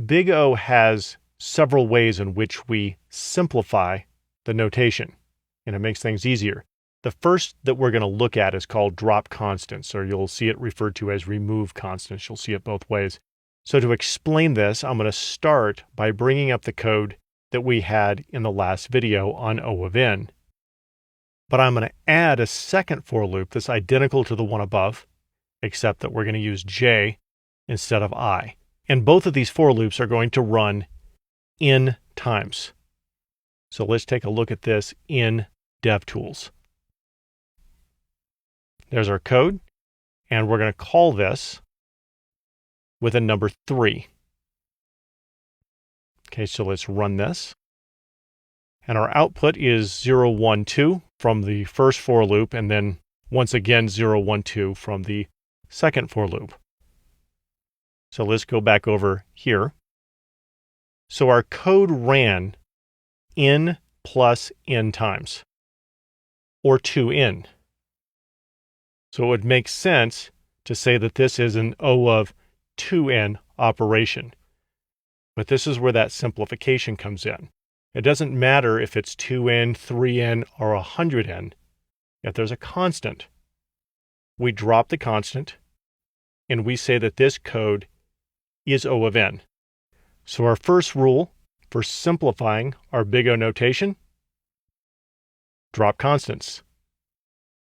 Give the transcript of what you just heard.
Big O has several ways in which we simplify the notation, and it makes things easier. The first that we're going to look at is called drop constants, or you'll see it referred to as remove constants. You'll see it both ways. So to explain this, I'm going to start by bringing up the code that we had in the last video on O of n. But I'm going to add a second for loop that's identical to the one above, except that we're going to use j instead of I. And both of these for loops are going to run n times. So let's take a look at this in DevTools. There's our code, and we're going to call this with a number 3. Okay, so let's run this. And our output is 0, 1, 2 from the first for loop, and then once again 0, 1, 2 from the second for loop. So let's go back over here. So our code ran n plus n times, or 2n. So it would make sense to say that this is an O of 2n operation. But this is where that simplification comes in. It doesn't matter if it's 2n, 3n, or 100n. If there's a constant, we drop the constant, and we say that this code is O of n. So our first rule for simplifying our big O notation, drop constants.